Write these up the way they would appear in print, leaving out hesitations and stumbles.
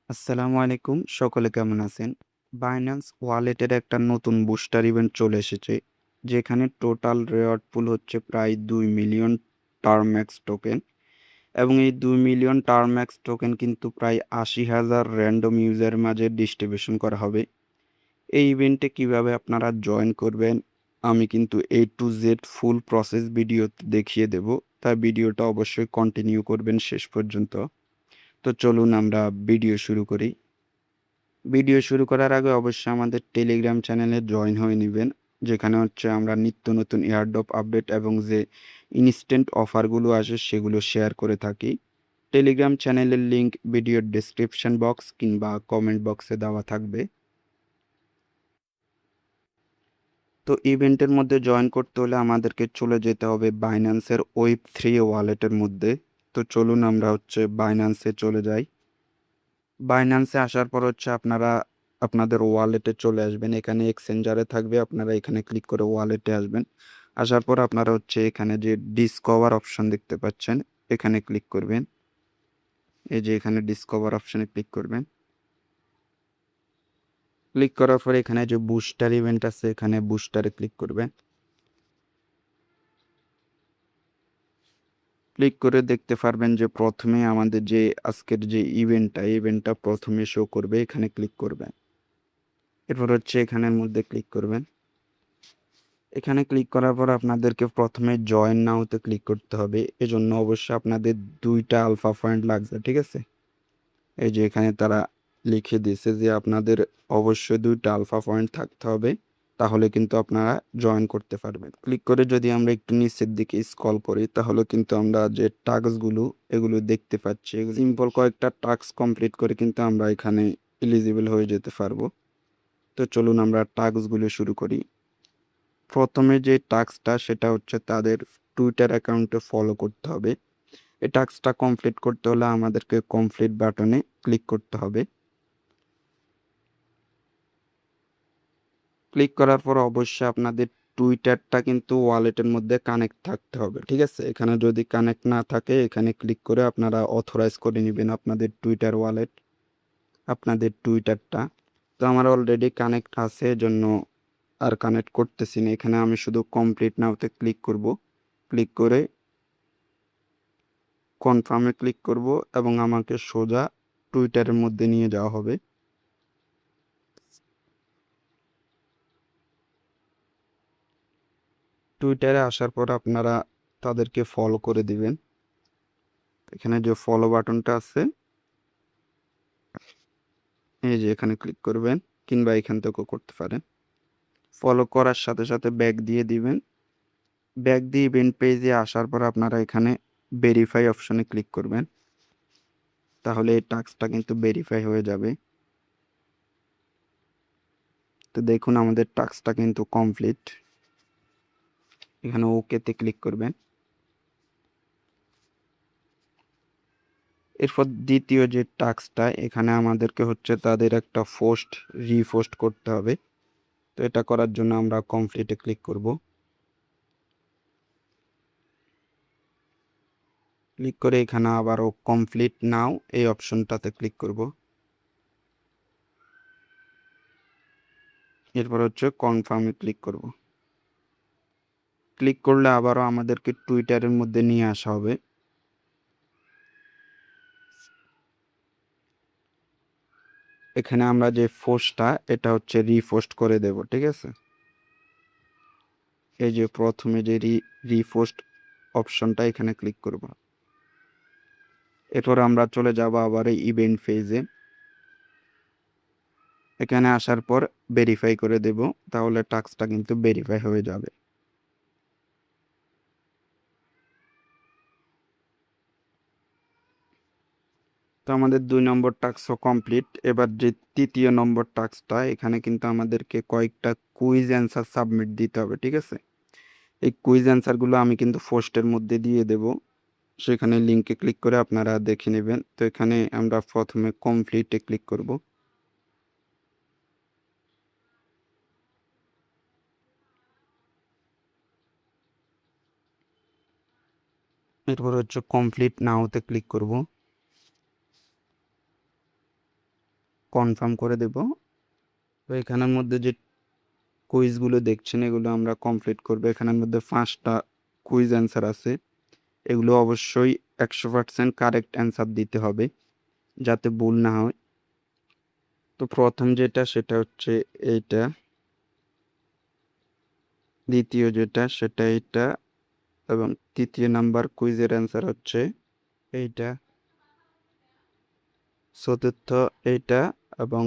আসসালামু আলাইকুম। সকলে কেমন আছেন? বাইন্যান্স ওয়ালেটের একটা নতুন বুস্টার ইভেন্ট চলে এসেছে। যেখানে টোটাল রেওয়ার্ড পুল হচ্ছে প্রায় ২ মিলিয়ন টার্ম্যাক্স টোকেন এবং এই ২ মিলিয়ন টার্ম্যাক্স টোকেন কিন্তু প্রায় ৮০,০০০ র‍্যান্ডম ইউজারের মাঝে ডিস্ট্রিবিউশন করা হবে। এই ইভেন্টে কিভাবে আপনারা জয়েন করবেন, আমি কিন্তু A to Z full process ভিডিওতে দেখিয়ে দেব। তাই ভিডিওটা অবশ্যই কন্টিনিউ করবেন শেষ পর্যন্ত। তো চলুন আমরা ভিডিও শুরু করি। ভিডিও শুরু করার আগে অবশ্যই আমাদের টেলিগ্রাম চ্যানেলে জয়েন হয়ে নিবেন। যেখানে হচ্ছে আমরা নিত্য নতুন এয়ারড্রপ আপডেট এবং যে ইনস্ট্যান্ট অফারগুলো আসে সেগুলো শেয়ার করে থাকি। টেলিগ্রাম চ্যানেলের লিংক ভিডিওর ডেসক্রিপশন বক্স কিংবা কমেন্ট বক্সে দেওয়া থাকবে। তো ইভেন্টের মধ্যে জয়েন করতে হলে আমাদেরকে চলে যেতে হবে বাইন্যান্সের Web3 ওয়ালেটের মধ্যে। তো চলুন আমরা হচ্ছে বাইন্যান্সে চলে যাই। বাইন্যান্সে আসার পর হচ্ছে আপনারা আপনাদের ওয়ালেটে চলে আসবেন। এখানে এক্সচেঞ্জারে থাকবে। আপনারা এখানে ক্লিক করে ওয়ালেটে আসবেন। আসার পর আপনারা হচ্ছে এখানে যে ডিসকভার অপশন দেখতে পাচ্ছেন, এখানে ক্লিক করবেন। এই যে এখানে ডিসকভার অপশনে ক্লিক করবেন। ক্লিক করার পর এখানে যে বুস্টার ইভেন্ট আছে, এখানে বুস্টারে ক্লিক করবেন। ক্লিক করে দেখতে পারবেন যে প্রথমে আমাদের যে আজকের যে ইভেন্টটা প্রথমে শো করবে। এখানে ক্লিক করবেন। এরপর হচ্ছে এখানের মধ্যে ক্লিক করবেন। এখানে ক্লিক করার পর আপনাদেরকে প্রথমে জয়েন নাওতে ক্লিক করতে হবে। এজন্য অবশ্যই আপনাদের ২ টা আলফা পয়েন্ট লাগবে, ঠিক আছে? এই যে এখানে তারা লিখে দিয়েছে যে আপনাদের অবশ্যই ২ টা আলফা পয়েন্ট থাকতে হবে। তাহলে কিন্তু আপনারা জয়েন করতে পারবেন। ক্লিক করে যদি আমরা একটু নিচের দিকে স্ক্রল করি তাহলে কিন্তু আমরা যে টাস্কগুলো এগুলো দেখতে পাচ্ছি। সিম্পল কয়েকটা টাস্ক কমপ্লিট করে কিন্তু আমরা এখানে এলিজিবল হয়ে যেতে পারবো। তো চলুন আমরা টাস্কগুলো শুরু করি। প্রথমে যে টাস্কটা সেটা হচ্ছে তাদের টুইটার অ্যাকাউন্টে ফলো করতে হবে। এই টাস্কটা কমপ্লিট করতে হলে আমাদেরকে কমপ্লিট বাটনে ক্লিক করতে হবে। ক্লিক করার পর অবশ্যই আপনাদের টুইটারটা কিন্তু ওয়ালেটের মধ্যে কানেক্ট থাকতে হবে, ঠিক আছে? এখানে যদি কানেক্ট না থাকে এখানে ক্লিক করে আপনারা অথরাইজ করে নেবেন আপনাদের টুইটার ওয়ালেট, আপনাদের টুইটারটা। তো আমার অলরেডি কানেক্ট আছে, এজন্য আর কানেক্ট করতেছি না। এখানে আমি শুধু কমপ্লিট নাওতে ক্লিক করব। ক্লিক করে কনফার্মে ক্লিক করব এবং আমাকে সোজা টুইটারের মধ্যে নিয়ে যাওয়া হবে। টুইটারে আসার পর আপনারা তাদেরকে ফলো করে দিবেন। এখানে যে ফলো বাটনটা আছে, এই যে এখানে ক্লিক করবেন কিংবা এখান থেকেও করতে পারেন। ফলো করার সাথে সাথে ব্যাক দিয়ে দিবেন। ব্যাক দিয়ে ইভেন্ট পেজে আসার পর আপনারা এখানে ভেরিফাই অপশনে ক্লিক করবেন। তাহলে এই টাস্কটা কিন্তু ভেরিফাই হয়ে যাবে। তো দেখুন আমাদের টাস্কটা কিন্তু কমপ্লিট। এখানে ওকেতে ক্লিক করবেন। এরপর দ্বিতীয় যে টাস্কটা, এখানে আমাদেরকে হচ্ছে তাদের একটা পোস্ট রিপোস্ট করতে হবে। তো এটা করার জন্য আমরা কমপ্লিটে ক্লিক করব। ক্লিক করে এখানে আবারও কমপ্লিট নাও এই অপশনটাতে ক্লিক করব। এরপর হচ্ছে কনফার্মে ক্লিক করব। ক্লিক করলে আবারও আমাদেরকে টুইটারের মধ্যে নিয়ে আসা হবে। এখানে আমরা যে পোস্টটা এটা হচ্ছে রিপোস্ট করে দেব, ঠিক আছে? এই যে প্রথমে যে রিপোস্ট অপশনটা, এখানে ক্লিক করব। এরপর আমরা চলে যাব আবার এই ইভেন্ট ফেজে। এখানে আসার পর ভেরিফাই করে দেব, তাহলে টাস্কটা কিন্তু ভেরিফাই হয়ে যাবে। তো আমাদের ২ নম্বর টাস্কও কমপ্লিট। এবার যে তৃতীয় নম্বর টাস্কটা, এখানে কিন্তু আমাদেরকে কয়েকটা কুইজ অ্যান্সার সাবমিট দিতে হবে, ঠিক আছে? এই কুইজ অ্যান্সারগুলো আমি কিন্তু পোস্টের মধ্যে দিয়ে দেব। সেখানে লিঙ্কে ক্লিক করে আপনারা দেখে নেবেন। তো এখানে আমরা প্রথমে কমপ্লিটে ক্লিক করব। এরপর হচ্ছে কমপ্লিট নাওতে ক্লিক করব। কনফার্ম করে দেব। তো এখানের মধ্যে যে কুইজগুলো দেখছেন এগুলো আমরা কমপ্লিট করব। এখানের মধ্যে 5টা কুইজ অ্যান্সার আছে, এগুলো অবশ্যই 100% কারেক্ট অ্যান্সার দিতে হবে যাতে ভুল না হয়। তো প্রথম যেটা সেটা হচ্ছে এইটা, দ্বিতীয় যেটা সেটা এইটা, এবং তৃতীয় নাম্বার কুইজের অ্যান্সার হচ্ছে এইটা, চতুর্থ এইটা, এবং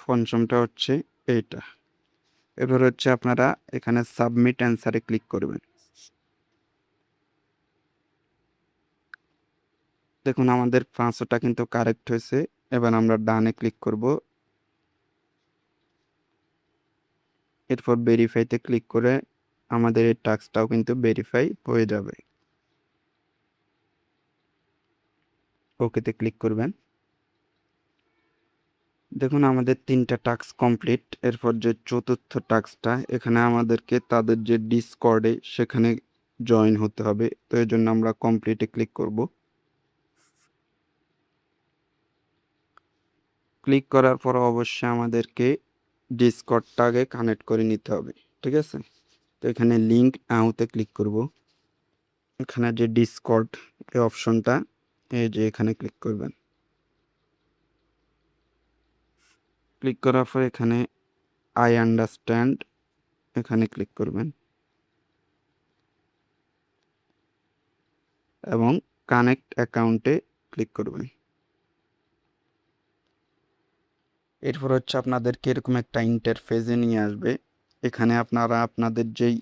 পঞ্চমটা হচ্ছে এইটা। এবার হচ্ছে আপনারা এখানে সাবমিট অ্যান্সারে ক্লিক করবেন। দেখুন আমাদের 5টা কিন্তু কারেক্ট হয়েছে। এবার আমরা ডানে ক্লিক করব, এরপর ভেরিফাইতে ক্লিক করে আমাদের এই টাস্কটাও কিন্তু ভেরিফাই হয়ে যাবে। ওকেতে ক্লিক করবেন। দেখুন আমাদের 3টা টাস্ক কমপ্লিট। এরপর যে চতুর্থ টাস্কটা, এখানে আমাদেরকে তাদের যে ডিসকর্ডে সেখানে জয়েন হতে হবে। তো এর জন্য আমরা কমপ্লিটে ক্লিক করব। ক্লিক করার পর অবশ্যই আমাদেরকে ডিসকর্ডটা আগে কানেক্ট করে নিতে হবে, ঠিক আছে? তো এখানে লিঙ্ক নাওতে ক্লিক করব। এখানে যে ডিসকর্ড এই অপশনটা, এই যে এখানে ক্লিক করবেন। ক্লিক করার পর এখানে আই আন্ডারস্ট্যান্ড এখানে ক্লিক করবেন এবং কানেক্ট অ্যাকাউন্টে ক্লিক করবেন। এরপর হচ্ছে আপনাদেরকে এরকম একটা ইন্টারফেসে নিয়ে আসবে। এখানে আপনারা আপনাদের যেই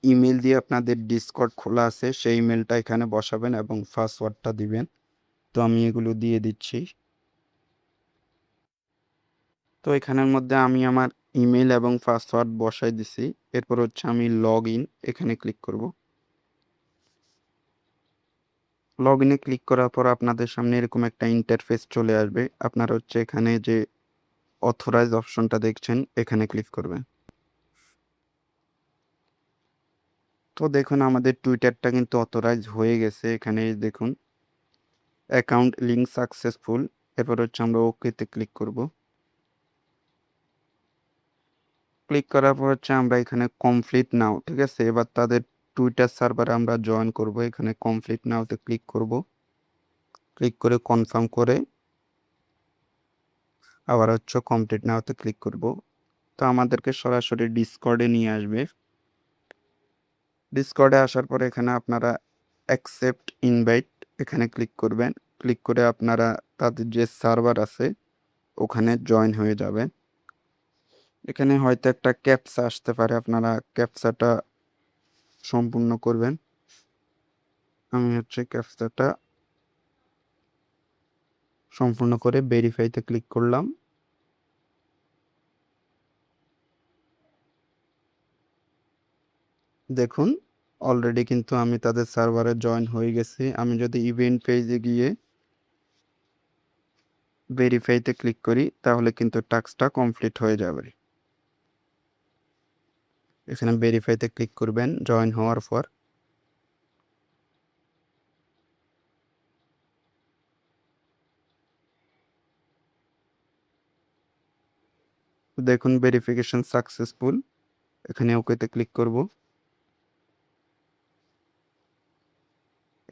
ইমেল দিয়ে আপনাদের ডিসকর্ড খোলা আছে সেই ইমেলটা এখানে বসাবেন এবং পাসওয়ার্ডটা দিবেন। তো আমি এগুলো দিয়ে দিচ্ছি। তো এখানের মধ্যে আমি আমার ইমেল এবং পাসওয়ার্ড বসাই দিছি। এরপর হচ্ছে আমি লগ ইন এখানে ক্লিক করব। লগ ইনে ক্লিক করার পর আপনাদের সামনে এরকম একটা ইন্টারফেস চলে আসবে। আপনারা হচ্ছে এখানে যে অথরাইজ অপশনটা দেখছেন এখানে ক্লিক করবেন। তো দেখুন আমাদের টুইটারটা কিন্তু অথরাইজ হয়ে গেছে। এখানে দেখুন অ্যাকাউন্ট লিঙ্ক সাকসেসফুল। এরপর হচ্ছে আমরা ওকেতে ক্লিক করব। ক্লিক করার পর হচ্ছে আমরা এখানে কমপ্লিট নাও, ঠিক আছে? এবার তাদের টুইটার সার্ভারে আমরা জয়েন করব। এখানে কমপ্লিট নাওতে ক্লিক করব। ক্লিক করে কনফার্ম করে আবার হচ্ছে কমপ্লিট নাওতে ক্লিক করব। তো আমাদেরকে সরাসরি ডিসকর্ডে নিয়ে আসবে। ডিসকর্ডে আসার পরে এখানে আপনারা অ্যাকসেপ্ট ইনভাইট এখানে ক্লিক করবেন। ক্লিক করে আপনারা তাদের যে সার্ভার আছে ওখানে জয়েন হয়ে যাবেন। এখানে হয়তো একটা ক্যাপচা আসতে পারে, আপনারা ক্যাপচাটা সম্পূর্ণ করবেন। আমি হচ্ছে ক্যাপচাটা সম্পূর্ণ করে ভেরিফাইতে ক্লিক করলাম। দেখুন অলরেডি কিন্তু আমি তাদের সার্ভারে জয়েন হয়ে গেছি। আমি যদি ইভেন্ট পেজে গিয়ে ভেরিফাইতে ক্লিক করি তাহলে কিন্তু টাস্কটা কমপ্লিট হয়ে যাবে। এখানে ভেরিফাইতে ক্লিক করবেন জয়েন হওয়ার পর। দেখুন ভেরিফিকেশন সাকসেসফুল, এখানে ওকেতে ক্লিক করব।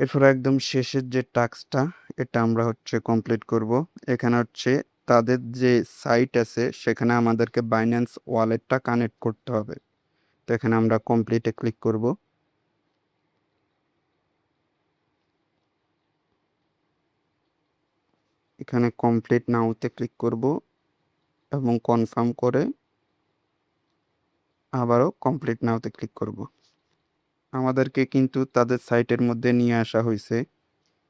এরপর একদম শেষের যে টাস্কটা এটা আমরা হচ্ছে কমপ্লিট করব। এখানে হচ্ছে তাদের যে সাইট আছে সেখানে আমাদেরকে বাইন্যান্স ওয়ালেটটা কানেক্ট করতে হবে। তো এখানে আমরা কমপ্লিটে ক্লিক করব। এখানে কমপ্লিট নাওতে ক্লিক করব এবং কনফার্ম করে আবারও কমপ্লিট নাওতে ক্লিক করব। আমাদেরকে কিন্তু তাদের সাইটের মধ্যে নিয়ে আসা হয়েছে।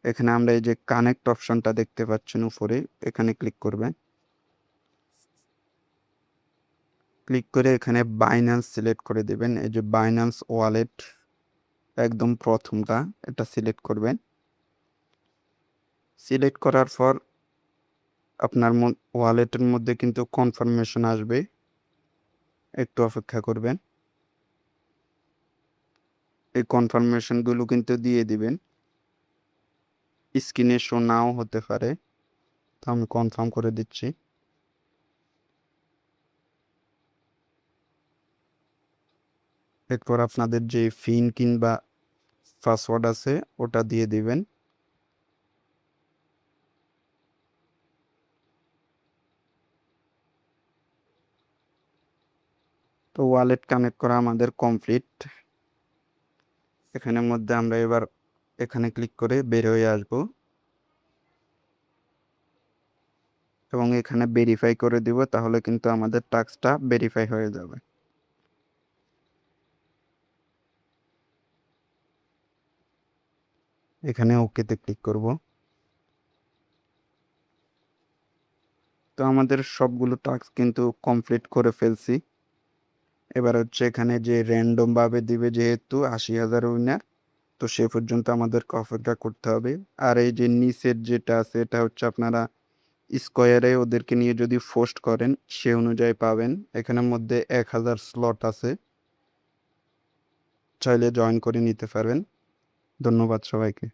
এখানে আমরা এই যে কানেক্ট অপশনটা দেখতে পাচ্ছেন উপরে, এখানে ক্লিক করবেন। ক্লিক করে এখানে বাইন্যান্স সিলেক্ট করে দেবেন। এই যে বাইন্যান্স ওয়ালেট একদম প্রথমটা এটা সিলেক্ট করবেন। সিলেক্ট করার পর আপনার ওয়ালেটের মধ্যে কিন্তু কনফার্মেশন আসবে, একটু অপেক্ষা করবেন। এই কনফার্মেশনগুলো কিন্তু দিয়ে দিবেন। স্ক্রিনে শো নাও হতে পারে। তো আমি কনফার্ম করে দিচ্ছি। এরপর আপনাদের যে পিন কিংবা পাসওয়ার্ড আছে ওটা দিয়ে দিবেন। তো ওয়ালেট কানেক্ট করা আমাদের কমপ্লিট। এখানের মধ্যে আমরা এবার এখানে ক্লিক করে বের হয়ে আসব এবং এখানে ভেরিফাই করে দিব, তাহলে কিন্তু আমাদের টাস্কটা ভেরিফাই হয়ে যাবে। এখানে ওকেতে ক্লিক করব। তো আমাদের সবগুলো টাস্ক কিন্তু কমপ্লিট করে ফেলছি। এবার হচ্ছে এখানে যে র্যান্ডম ভাবে দিবে, যেহেতু ৮০,০০০ উইনার, তো সে পর্যন্ত আমাদেরকে অপেক্ষা করতে হবে। আর এই যে নিচের যেটা আছে এটা হচ্ছে আপনারা স্কোয়ারে ওদেরকে নিয়ে যদি পোস্ট করেন সে অনুযায়ী পাবেন। এখানের মধ্যে ১,০০০ স্লট আছে, চাইলে জয়েন করে নিতে পারবেন। ধন্যবাদ সবাইকে।